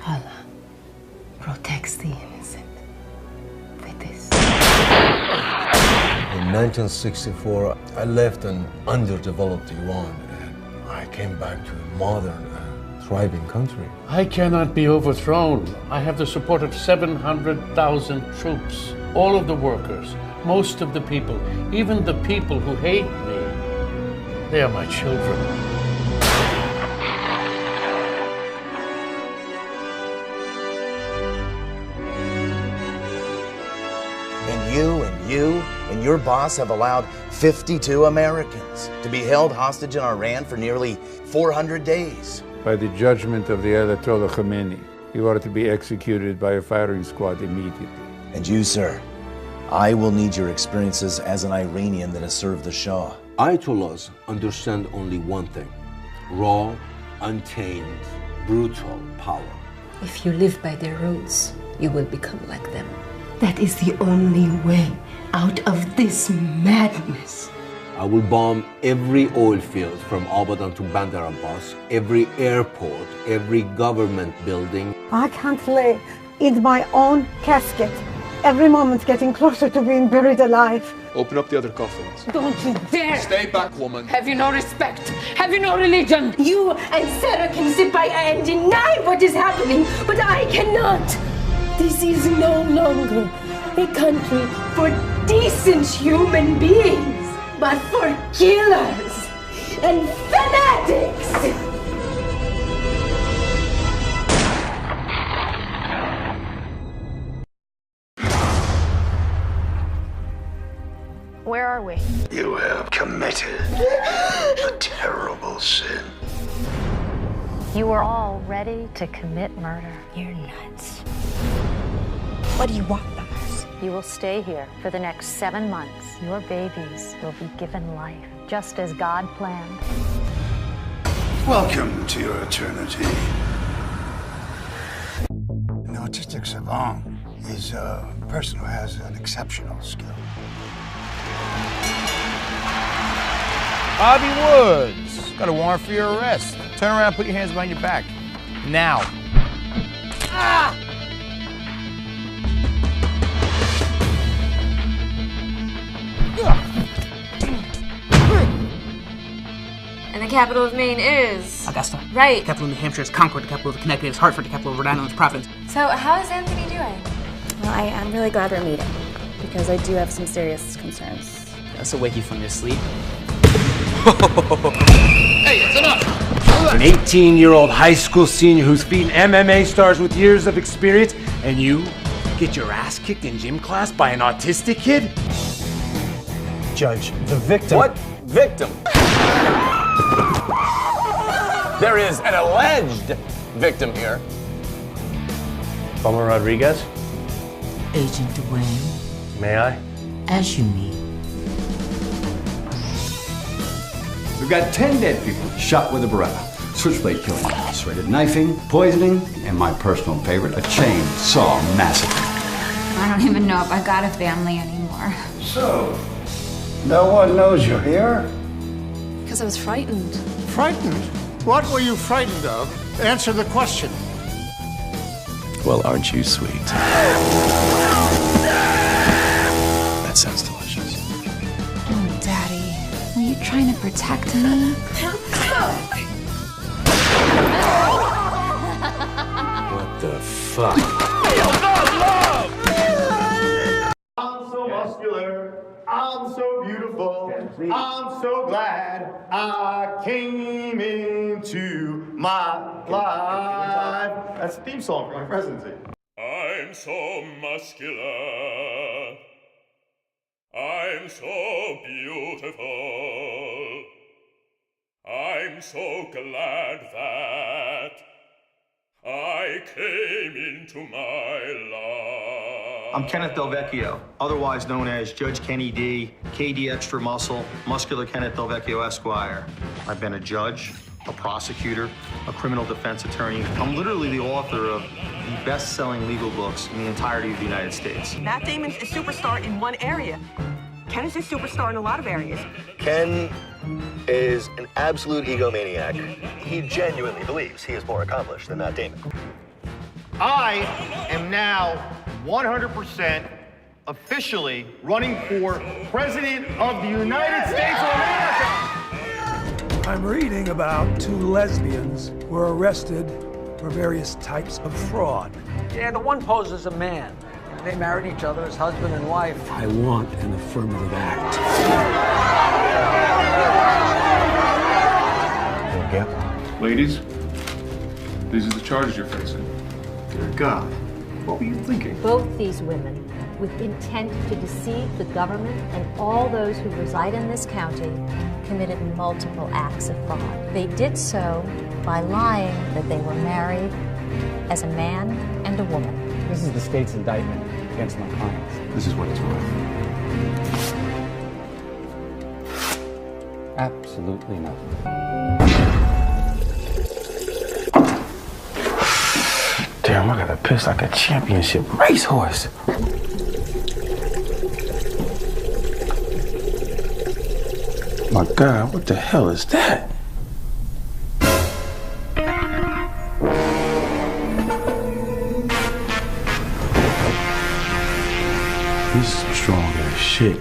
Allah protects the innocent. With this. In 1964, I left an underdeveloped Iran and I came back to a modern, thriving country. I cannot be overthrown. I have the support of 700,000 troops. All of the workers, most of the people, even the people who hate me, they are my children. And you and your boss have allowed 52 Americans to be held hostage in Iran for nearly 400 days. By the judgment of the Ayatollah Khomeini, you are to be executed by a firing squad immediately. And you, sir, I will need your experiences as an Iranian that has served the Shah. Ayatollahs understand only one thing: raw, untamed, brutal power. If you live by their rules, you will become like them. That is the only way out of this madness. I will bomb every oil field from Abadan to Bandar Abbas, every airport, every government building. I can't lay in my own casket. Every moment's getting closer to being buried alive. Open up the other coffins. Don't you dare! Stay back, woman. Have you no respect? Have you no religion? You and Sarah can sit by and deny what is happening, but I cannot. This is no longer a country for decent human beings, but for killers and fanatics. Where are we? You have committed a terrible sin. You were all ready to commit murder. You're nuts. What do you want from us? You will stay here for the next 7 months. Your babies will be given life, just as God planned. Welcome to your eternity. An autistic savant is a person who has an exceptional skill. Bobby Woods, got a warrant for your arrest. Turn around and put your hands behind your back. Now. Ah! And the capital of Maine is? Augusta. Right. The capital of New Hampshire is Concord. The capital of Connecticut is Hartford. The capital of Rhode Island is Providence. So how is Anthony doing? Well, I'm really glad we're meeting, because I do have some serious concerns. That's to wake you from your sleep. Hey, it's enough! An 18-year-old high school senior who's beaten MMA stars with years of experience, and you get your ass kicked in gym class by an autistic kid? Judge, the victim... What victim? There is an alleged victim here. Palmer Rodriguez? Agent Dwayne. May I? As you need. We've got 10 dead people shot with a Beretta, switchblade killing, serrated knifing, poisoning, and my personal favorite, a chainsaw massacre. I don't even know if I got a family anymore. So, no one knows you're here? Because I was frightened. Frightened? What were you frightened of? Answer the question. Well, aren't you sweet? That sounds delicious. Oh, Daddy, were you trying to protect me? What the fuck? I'm so muscular, I'm so beautiful, I'm so glad I came into my life. That's the theme song for my presidency. I'm so muscular, I'm so beautiful, I'm so glad that I came into my life. I'm Kenneth Vecchio, otherwise known as Judge Kenny D, KD Extra Muscle, Muscular Kenneth Vecchio Esquire. I've been a judge, a prosecutor, a criminal defense attorney. I'm literally the author of the best-selling legal books in the entirety of the United States. Matt Damon's a superstar in one area. Ken is a superstar in a lot of areas. Ken is an absolute egomaniac. He genuinely believes he is more accomplished than Matt Damon. I am now 100% officially running for President of the United States of America. I'm reading about 2 lesbians who were arrested for various types of fraud. Yeah, the one poses a man. They married each other as husband and wife. I want an affirmative act. There you go. Ladies, these are the charges you're facing. Dear God, what were you thinking? Both these women, with intent to deceive the government and all those who reside in this county, committed multiple acts of fraud. They did so by lying that they were married as a man and a woman. This is the state's indictment against my clients. This is what it's worth. Absolutely nothing. Damn, I gotta piss like a championship racehorse. My God, what the hell is that? This is some strong ass shit.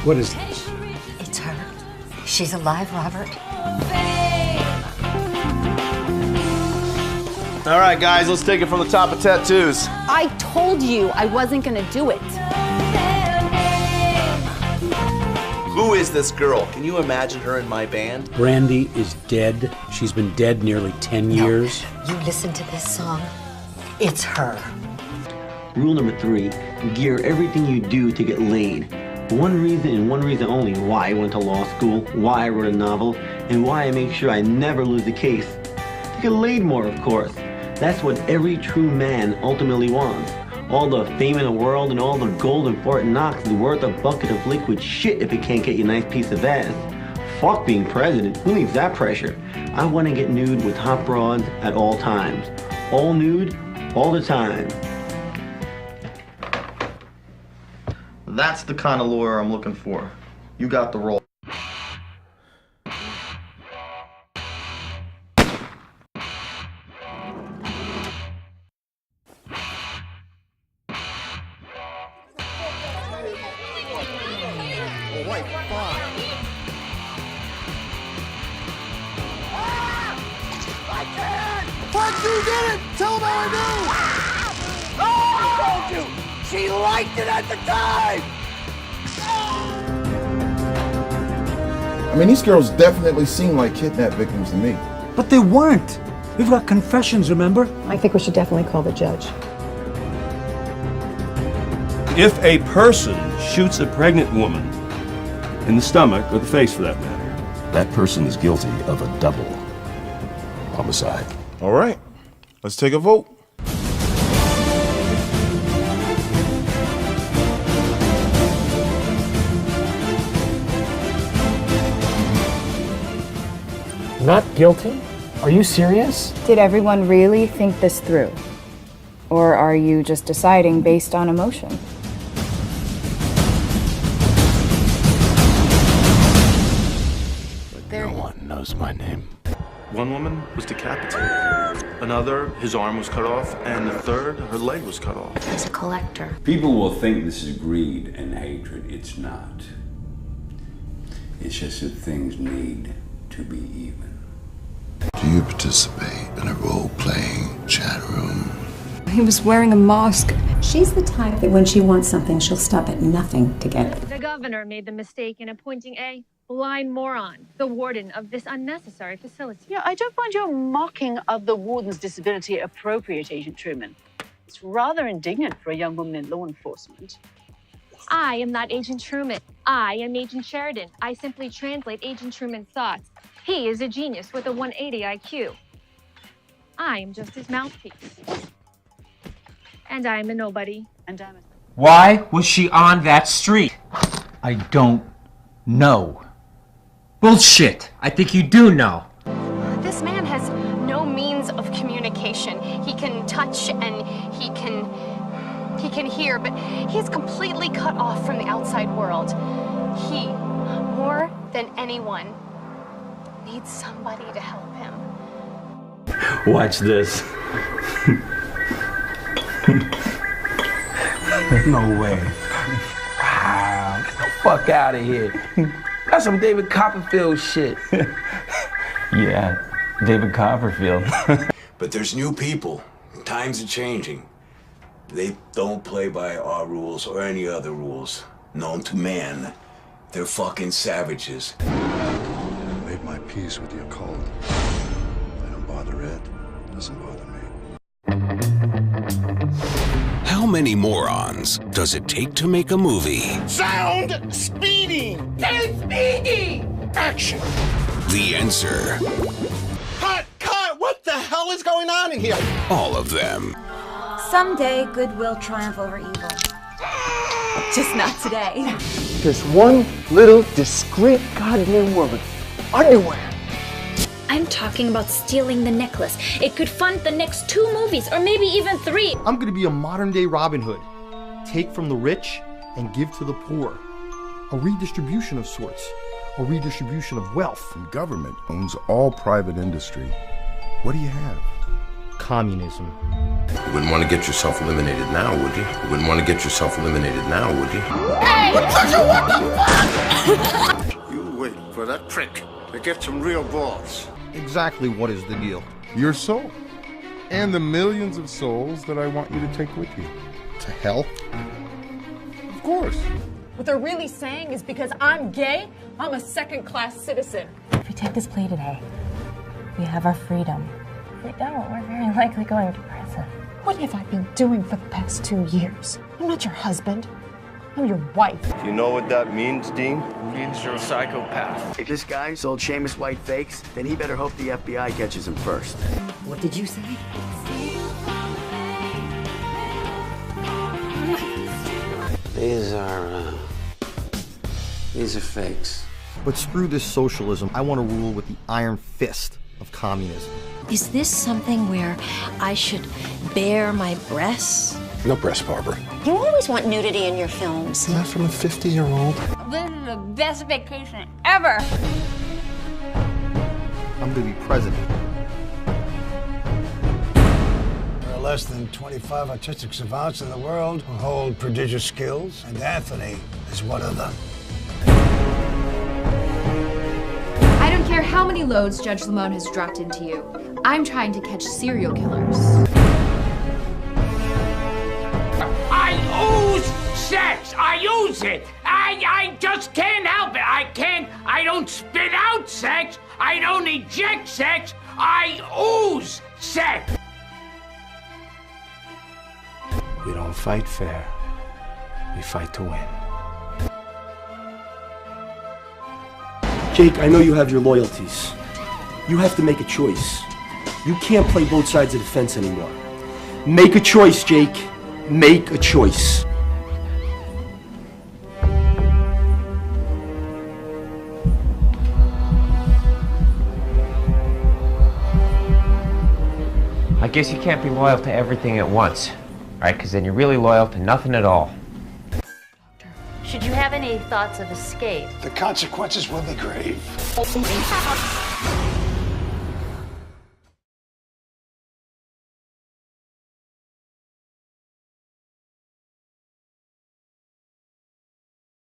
What is this? It's her. She's alive, Robert. All right, guys, let's take it from the top of tattoos. I told you I wasn't gonna do it. Who is this girl? Can you imagine her in my band? Brandy is dead. She's been dead nearly 10 years. You listen to this song. It's her. Rule number 3, gear everything you do to get laid. One reason and one reason only why I went to law school, why I wrote a novel, and why I make sure I never lose a case. To get laid more, of course. That's what every true man ultimately wants. All the fame in the world and all the gold in Fort Knox is worth a bucket of liquid shit if it can't get you a nice piece of ass. Fuck being president, who needs that pressure? I want to get nude with hot broads at all times. All nude, all the time. That's the kind of lawyer I'm looking for. You got the role. What you did it! Tell them how I knew! Oh, I told you! She liked it at the time! I mean, these girls definitely seem like kidnapped victims to me. But they weren't. We've got confessions, remember? I think we should definitely call the judge. If a person shoots a pregnant woman in the stomach, or the face for that matter, that person is guilty of a double homicide. All right, let's take a vote. Not guilty? Are you serious? Did everyone really think this through? Or are you just deciding based on emotion? No one knows my name. One woman was decapitated. Another, his arm was cut off. And the third, her leg was cut off. He's a collector. People will think this is greed and hatred. It's not. It's just that things need to be even. Do you participate in a role-playing chat room? He was wearing a mask. She's the type that when she wants something, she'll stop at nothing to get it. The governor made the mistake in appointing a blind moron, the warden of this unnecessary facility. Yeah, I don't find your mocking of the warden's disability appropriate, Agent Truman. It's rather indignant for a young woman in law enforcement. I am not Agent Truman. I am Agent Sheridan. I simply translate Agent Truman's thoughts. He is a genius with a 180 IQ. I am just his mouthpiece. And I am a nobody. And I'm a... Why was she on that street? I don't know. Bullshit! I think you do know. This man has no means of communication. He can touch and he can hear, but he's completely cut off from the outside world. He, more than anyone, needs somebody to help him. Watch this. No way. Wow. Get the fuck out of here. That's some David Copperfield shit. Yeah, David Copperfield. But there's new people. Times are changing. They don't play by our rules or any other rules known to man. They're fucking savages. I made my peace with the occult. I don't bother it. It doesn't bother me. How many morons does it take to make a movie? Sound speeding! Sound speeding! Action! The answer. Cut! What the hell is going on in here? All of them. Someday, good will triumph over evil. Just not today. There's one little discreet goddamn word. Underwear. I'm talking about stealing the necklace. It could fund the next 2 movies, or maybe even 3. I'm gonna be a modern-day Robin Hood. Take from the rich and give to the poor. A redistribution of sorts. A redistribution of wealth. And government owns all private industry. What do you have? Communism. You wouldn't want to get yourself eliminated now, would you? You wouldn't want to get yourself eliminated now, would you? Hey! What the fuck? You wait for that prick to get some real balls. Exactly what is the deal? Your soul. And the millions of souls that I want you to take with you. To hell? Of course. What they're really saying is because I'm gay, I'm a second-class citizen. If we take this plea today, we have our freedom. If we don't, we're very likely going to prison. What have I been doing for the past 2 years? I'm not your husband. I'm your wife. Do you know what that means, Dean? It means you're a psychopath. If this guy sold Seamus White fakes, then he better hope the FBI catches him first. What did you say? These are fakes. But screw this socialism. I want to rule with the iron fist of communism. Is this something where I should bare my breasts? No breast, Barbara. You always want nudity in your films. Not from a 50-year-old. This is the best vacation ever. I'm going to be president. There are less than 25 artistic savants in the world who hold prodigious skills, and Anthony is one of them. I don't care how many loads Judge Lamone has dropped into you. I'm trying to catch serial killers. I ooze sex. I use it. I just can't help it. I don't spit out sex. I don't eject sex. I ooze sex. We don't fight fair. We fight to win. Jake, I know you have your loyalties. You have to make a choice. You can't play both sides of the fence anymore. Make a choice, Jake. Make a choice. I guess you can't be loyal to everything at once, right? Because then you're really loyal to nothing at all. Should you have any thoughts of escape? The consequences will be grave.